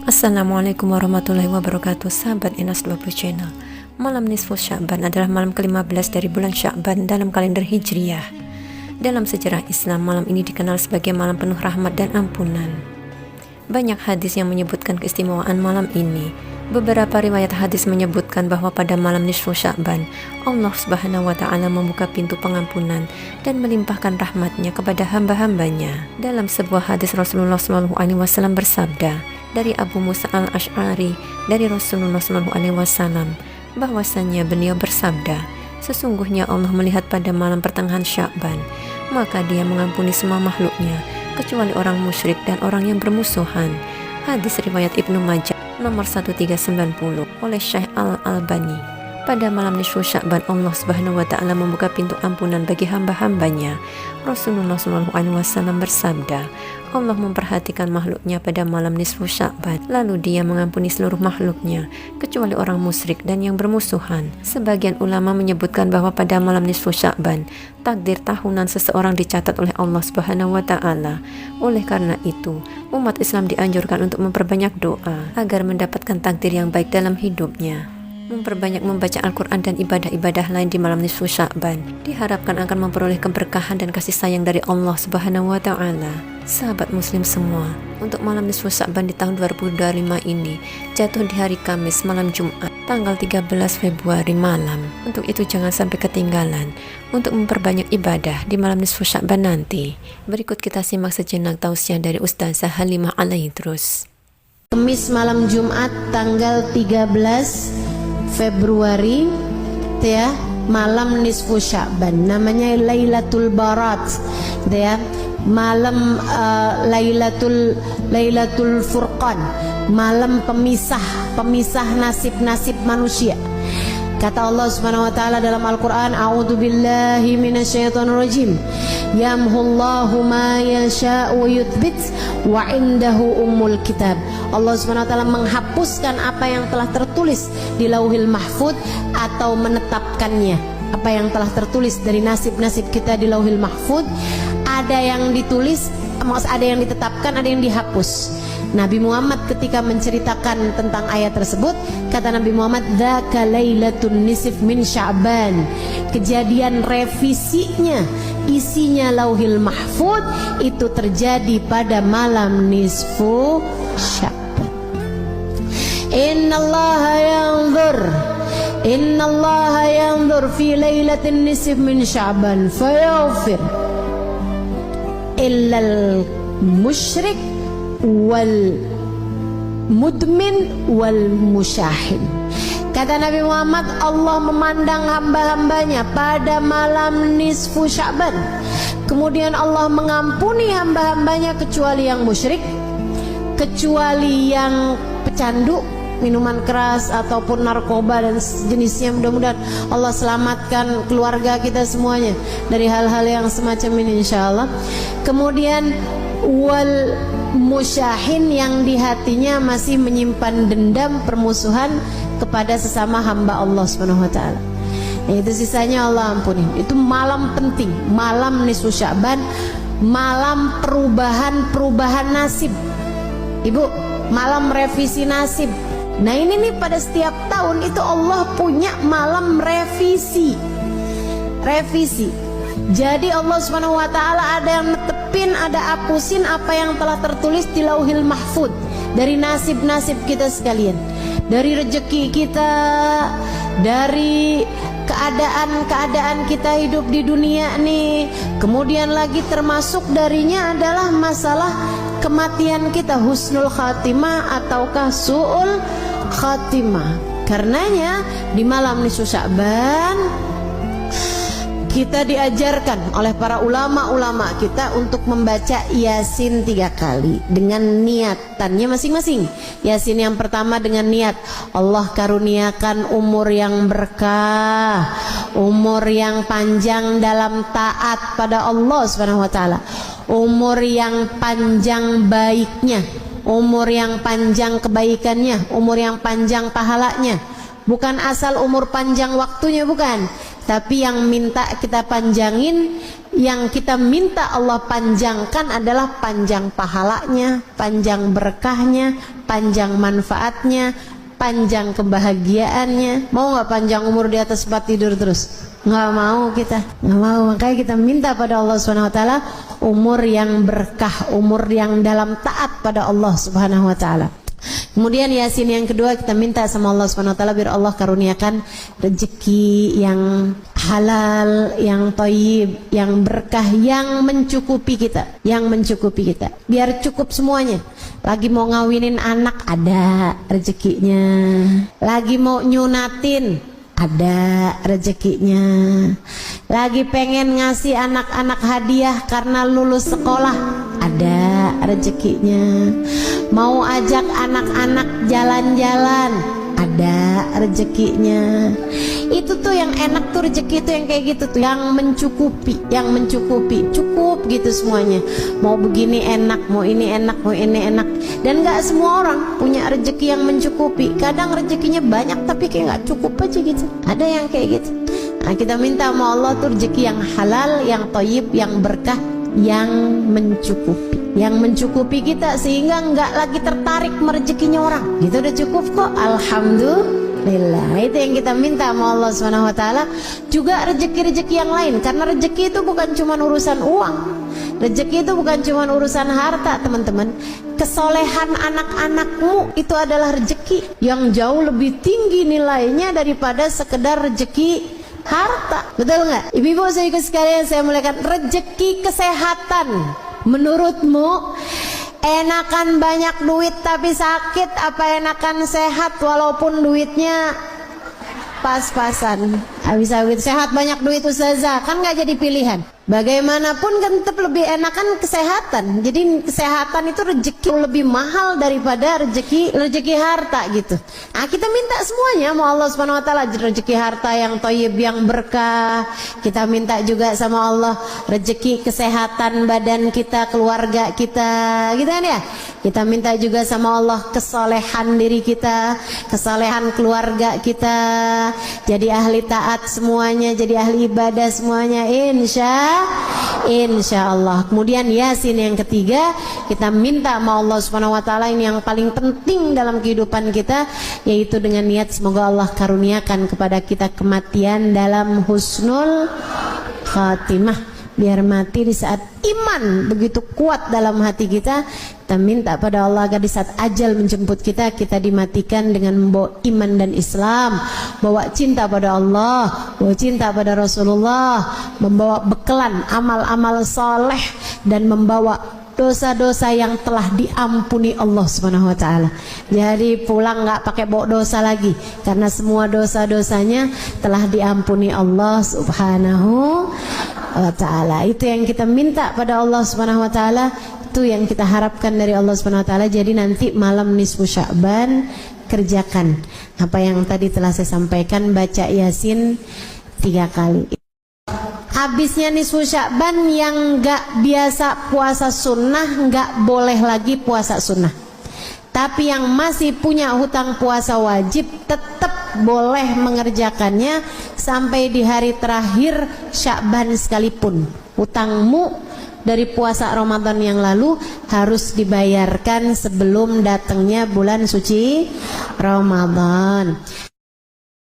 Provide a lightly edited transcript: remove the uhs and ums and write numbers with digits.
Assalamualaikum warahmatullahi wabarakatuh, sahabat Inas 20 Channel. Malam nisfu Sya'ban adalah malam ke-15 dari bulan Sya'ban dalam kalender Hijriyah. Dalam sejarah Islam, malam ini dikenal sebagai malam penuh rahmat dan ampunan. Banyak hadis yang menyebutkan keistimewaan malam ini. Beberapa riwayat hadis menyebutkan bahwa pada malam nisfu Sya'ban, Allah Subhanahu wa Ta'ala membuka pintu pengampunan dan melimpahkan rahmatnya kepada hamba-hambanya. Dalam sebuah hadis, Rasulullah SAW bersabda dari Abu Musa al-Ash'ari dari Rasulullah SAW bahwasannya beliau bersabda, sesungguhnya Allah melihat pada malam pertengahan Sya'ban, maka dia mengampuni semua makhluknya kecuali orang musyrik dan orang yang bermusuhan. Hadis riwayat Ibnu Majah nomor 1390 oleh Syekh Al-Albani. Pada malam nisfu Sya'ban, Allah Subhanahu wa Ta'ala membuka pintu ampunan bagi hamba-hambanya. Rasulullah SAW bersabda, Allah memperhatikan makhluknya pada malam nisfu Sya'ban, lalu dia mengampuni seluruh makhluknya kecuali orang musyrik dan yang bermusuhan. Sebagian ulama menyebutkan bahwa pada malam nisfu Sya'ban, takdir tahunan seseorang dicatat oleh Allah Subhanahu wa Ta'ala. Oleh karena itu, umat Islam dianjurkan untuk memperbanyak doa agar mendapatkan takdir yang baik dalam hidupnya. Memperbanyak membaca Al-Quran dan ibadah-ibadah lain di malam nisfu Sya'ban diharapkan akan memperoleh keberkahan dan kasih sayang dari Allah Subhanahu wa Ta'ala. Sahabat muslim semua, untuk malam nisfu Sya'ban di tahun 2025 ini jatuh di hari Kamis malam Jumat tanggal 13 Februari malam. Untuk itu jangan sampai ketinggalan untuk memperbanyak ibadah di malam nisfu Sya'ban nanti. Berikut kita simak sejenak tausiah dari Ustazah Halimah Alaidrus. Kamis malam Jumat tanggal 13 Februari ya, malam nisfu Sya'ban, namanya Lailatul Barat ya, malam Lailatul Furqan, malam pemisah nasib-nasib manusia. Kata Allah Subhanahu wa Ta'ala dalam Al-Quran, a'udzubillahi minasyaitonirrajim, yamhullahu ma yasha'u yuthbit wa indahu ummul kitab. Allah Subhanahu wa Ta'ala menghapuskan apa yang telah tertulis di Lauhil Mahfud atau menetapkannya. Apa yang telah tertulis dari nasib-nasib kita di Lauhil Mahfud, ada yang ditulis, ada yang ditetapkan, ada yang dihapus. Nabi Muhammad ketika menceritakan tentang ayat tersebut, kata Nabi Muhammad, dzaka lailatun nisf min Sya'ban. Kejadian revisinya, isinya Lauhil Mahfud itu terjadi pada malam nisfu Sya'ban. Innallaha yanzur fi lailatin nisf min Sya'ban fayaghfir illal musyrik wal mudmin wal musyahin. Kata Nabi Muhammad, Allah memandang hamba-hambanya pada malam nisfu Sya'ban, kemudian Allah mengampuni hamba-hambanya kecuali yang musyrik, kecuali yang pecandu minuman keras ataupun narkoba dan jenisnya. Mudah-mudahan Allah selamatkan keluarga kita semuanya dari hal-hal yang semacam ini insyaallah. Kemudian wal musyahin, yang di hatinya masih menyimpan dendam permusuhan kepada sesama hamba Allah Subhanahu wa Ta'ala. Itu sisanya Allah ampuni. Itu malam penting, malam nisfu Sya'ban, malam perubahan nasib. Ibu, malam revisi nasib. Nah ini nih, pada setiap tahun itu Allah punya malam revisi. Jadi Allah Subhanahu wa Ta'ala ada yang netepin, ada hapusin apa yang telah tertulis di Lauhil Mahfud dari nasib-nasib kita sekalian, dari rezeki kita, dari keadaan kita hidup di dunia nih. Kemudian lagi termasuk darinya adalah masalah kematian kita, husnul khatimah ataukah su'ul khatimah. Karenanya di malam nisfu Sya'ban kita diajarkan oleh para ulama-ulama kita untuk membaca Yasin 3 kali dengan niatannya masing-masing. Yasin yang pertama dengan niat Allah karuniakan umur yang berkah, umur yang panjang dalam taat pada Allah Subhanahu wa Ta'ala, umur yang panjang baiknya, umur yang panjang kebaikannya, umur yang panjang pahalanya. Bukan asal umur panjang waktunya, bukan, tapi yang minta kita panjangin yang kita minta Allah panjangkan adalah panjang pahalanya, panjang berkahnya, panjang manfaatnya, panjang kebahagiaannya. Mau nggak panjang umur di atas tempat tidur terus? Nggak mau kita, nggak mau. Makanya kita minta pada Allah Subhanahu Wa Taala umur yang berkah, umur yang dalam taat pada Allah Subhanahu Wa Taala. Kemudian Yasin yang kedua, kita minta sama Allah Subhanahu Wa Taala biar Allah karuniakan rezeki yang halal, yang thayyib, yang berkah, yang mencukupi kita, biar cukup semuanya. Lagi mau ngawinin anak ada rezekinya, lagi mau nyunatin ada rezekinya, lagi pengen ngasih anak-anak hadiah karena lulus sekolah ada rezekinya, mau ajak anak-anak jalan-jalan ada rezekinya. Itu tuh yang enak tuh, rezeki itu yang kayak gitu tuh, yang mencukupi, cukup gitu semuanya. Mau begini enak, mau ini enak, mau ini enak. Dan gak semua orang punya rezeki yang mencukupi. Kadang rezekinya banyak tapi kayak gak cukup aja gitu. Ada yang kayak gitu. Nah, kita minta sama Allah tuh rezeki yang halal, yang thayyib, yang berkah, yang mencukupi kita sehingga nggak lagi tertarik merezekinya orang. Gitu udah cukup kok, alhamdulillah. Itu yang kita minta sama Allah Subhanahu Wa Taala. Juga rezeki-rezeki yang lain, karena rezeki itu bukan cuma urusan uang, rezeki itu bukan cuma urusan harta, teman-teman. Kesolehan anak-anakmu itu adalah rezeki yang jauh lebih tinggi nilainya daripada sekedar rezeki harta. Betul nggak? Ibu-ibu saudaraku sekalian, saya muliakan, rezeki kesehatan. Menurutmu enakan banyak duit tapi sakit, apa enakan sehat walaupun duitnya pas-pasan? Habis-habis sehat banyak duit ustazah, kan nggak jadi pilihan. Bagaimanapun kan tetap lebih enakan kesehatan. Jadi kesehatan itu rezeki lebih mahal daripada rezeki harta gitu. Nah, kita minta semuanya sama Allah Subhanahu Wa Taala, rezeki harta yang thayyib, yang berkah. Kita minta juga sama Allah rezeki kesehatan badan kita, keluarga kita, gitu kan ya. Kita minta juga sama Allah kesolehan diri kita, kesolehan keluarga kita, jadi ahli taat semuanya, jadi ahli ibadah semuanya, insya Allah. Kemudian Yasin yang ketiga, kita minta sama Allah Subhanahu Wa Taala, ini yang paling penting dalam kehidupan kita, yaitu dengan niat semoga Allah karuniakan kepada kita kematian dalam husnul khatimah, biar mati di saat iman begitu kuat dalam hati kita. Kita minta pada Allah agar di saat ajal menjemput kita, kita dimatikan dengan membawa iman dan Islam, bawa cinta pada Allah, bawa cinta pada Rasulullah, membawa bekelan amal-amal soleh, dan membawa dosa-dosa yang telah diampuni Allah Subhanahu Wa Taala. Jadi pulang nggak pakai bawa dosa lagi, karena semua dosa-dosanya telah diampuni Allah Subhanahu Wa Taala. Itu yang kita minta pada Allah Subhanahu Wa Taala, itu yang kita harapkan dari Allah Subhanahu Wa Taala. Jadi nanti malam nisfu Sya'ban kerjakan apa yang tadi telah saya sampaikan, baca Yasin 3 kali. Habisnya nisfu Sya'ban, yang gak biasa puasa sunnah gak boleh lagi puasa sunnah. Tapi yang masih punya hutang puasa wajib tetap boleh mengerjakannya sampai di hari terakhir Sya'ban sekalipun. Hutangmu dari puasa Ramadan yang lalu harus dibayarkan sebelum datangnya bulan suci Ramadan.